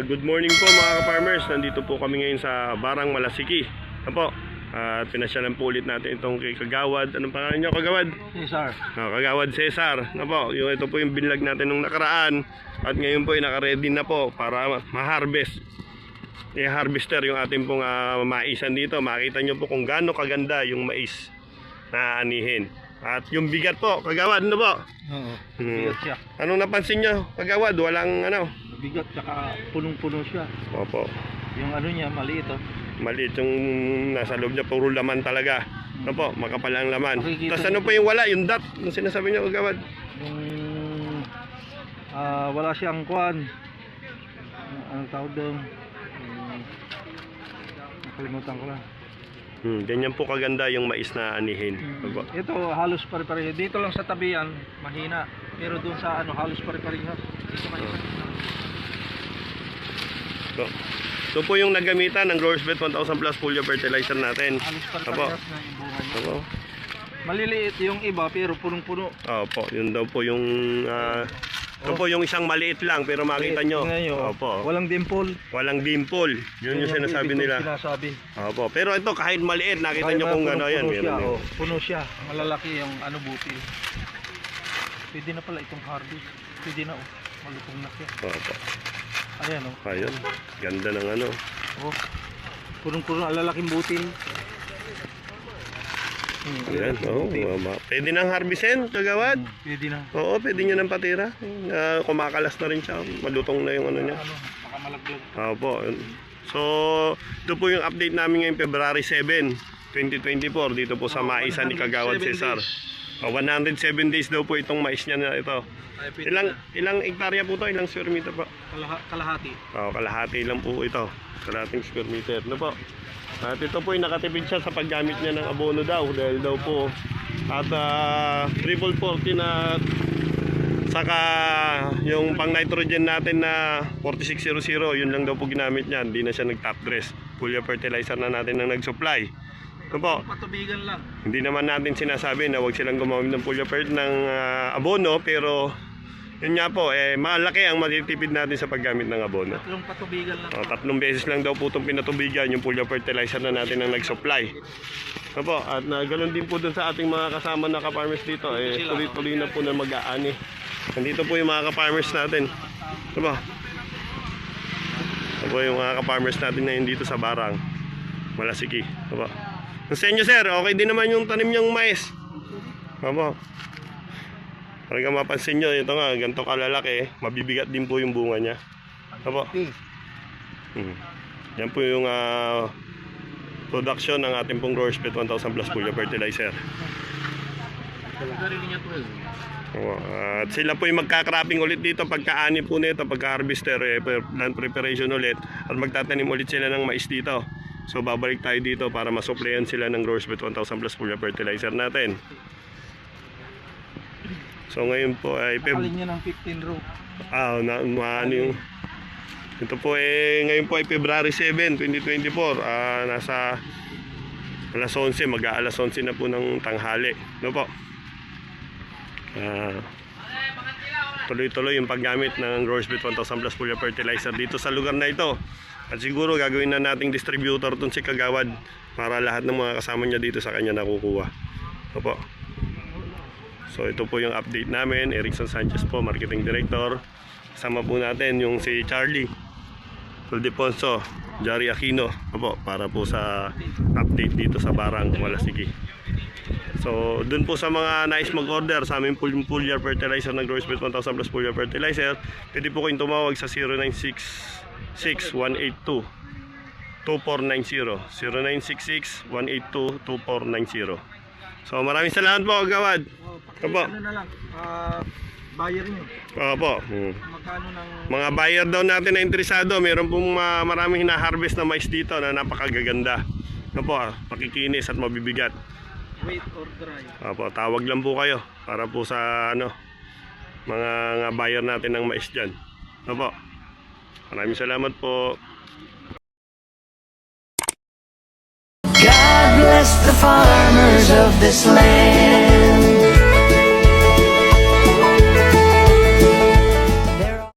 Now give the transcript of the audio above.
Good morning po mga ka-farmers. Nandito po kami ngayon sa Barang Malasiki. Ano po? At pinasyalan po ulit natin itong kay Kagawad. Anong pangalan niyo, Kagawad? Cesar. Kagawad Cesar. Ano po? Ito po yung binlag natin nung nakaraan. At ngayon po ay naka-ready na po para ma-harvest. I-harvester yung ating pong maisan dito. Makita nyo po kung gaano kaganda yung mais na anihin. At yung bigat po, Kagawad, ano po? Oo, bigat siya. Anong napansin nyo, Kagawad? Walang ano? Bigat, tsaka punong-puno siya. Opo. Yung ano niya, maliit oh. Maliit yung nasa loob niya, puro laman talaga. Ano po, makapal ang laman. Makikita Tapos ano po yung wala, yung dot, yung sinasabi nyo, Kagawad? Yung wala siyang kuwan. Ano tawag doon? Nakalimutan ko lang. Ganyan po kaganda yung mais na anihin. Ito halos pare-pareho. Dito lang sa tabi yan, mahina. Pero doon sa ano, halos pare-pareho. Dito mahina. Ito po yung nagamitan ng Growers Bet 1000 Plus Folio Fertilizer natin. Halos pare-pareho na yung bunga niya. Maliliit yung iba pero punong-puno. Opo, yun daw po yung ito po yung isang maliit lang pero makita nyo. Opo. Walang dimple. Walang dimple. Yun yung sinasabi nila. Opo. Pero ito kahit maliit, nakita nyo kung ano yan. Puno siya. Malalaki yung ano butil. Pwede na pala itong harvest. Pwede na oh. Malutong na siya. Opo. Ayan oh. Ayun. Ganda ng ano. Oh. Punong-puno ang lalaking butil. Ayan, pwede nang harvestin, Kagawad? Pwede na. Oo, pwede nyo nang patira. Kumakalas na rin siya. Malutong na yung ano niya. Baka malaglag. Opo. So, ito po yung update namin ngayong February 7, 2024. Dito po sa maisan ni Kagawad Cesar. 107 days daw po itong mais niya na ito. Ilang hektarya po ito? Ilang square meter po? Kalahati. Kalahati lang po ito. Kalahating square meter. Ano po? At ito po ay nakatipid siya sa paggamit niya ng abono daw dahil daw po at triple 40 na saka yung pang nitrogen natin na 4600 yun lang daw po ginamit niya. Hindi na siya nag top dress. Folio fertilizer na natin ang nag-supply. Ito po, Patubigan lang. hindi naman natin sinasabi na huwag silang gumamit ng folio fertilizer ng abono, pero yun nga po, malaki ang matitipid natin sa paggamit ng abono. Tatlong patubigan lang. 3 beses lang daw po itong pinatubigan yung folio fertilizer na natin ang nag-supply. Opo, at ganoon din po dun sa ating mga kasama na ka-farmers dito, tuloy-tuloy na po na mag-aani. Nandito po yung mga ka-farmers natin. Opo. Opo yung mga ka-farmers natin na yun dito sa Barang Malasiki. Opo. Sa inyo sir, okay din naman yung tanim niyang mais. Opo. Parang mapansin nyo, ito nga, ganito kalalaki, mabibigat din po yung bunga niya. Opo. Yan po yung production ng ating pong Growers Bet 1000 Plus Folio Fertilizer. Opo. At sila po yung magka-cropping ulit dito pagka-ani po nito, pagka-harvester, plant preparation ulit. At magtatanim ulit sila ng mais dito. So babalik tayo dito para masuplayan sila ng Growers Bet 1000 Plus Folio Fertilizer natin. So ngayon po ay Alin niya ng 15 row. ano yung ito po ngayon po ay February 7, 2024. Nasa alas 11, mag-aalas 11 na po ng tanghali. No po. Tuloy-tuloy yung paggamit ng Growers Bet 1000 Plus Folio Fertilizer dito sa lugar na ito. At siguro gagawin na nating distributor tun si Kagawad para lahat ng mga kasama niya dito sa kanya nakukuha. Opo. So ito po yung update namin. Erickson Sanchez po, Marketing Director. Kasama po natin yung si Charlie Tuldeponso, Jari Aquino. Opo, para po sa update dito sa Barang Malasiki. So dun po sa mga nais mag-order sa aming foliar fertilizer ng Growers Bet 1000 Plus Folio Fertilizer, pwede po kayong tumawag sa 0966-182-2490 0966-182-2490. So maraming salamat po, Kagawad. Opo. Ano na lang, buyer niyo. Opo. Magkano ng Mga buyer daw natin na interesado, meron pong maraming hina-harvest na mais dito na napakagaganda. Opo, makikinis at mabibigat. wet or dry? Opo, tawag lang po kayo para po sa mga buyer natin ng mais dyan. Opo. Maraming salamat po. God bless the farmers of this land.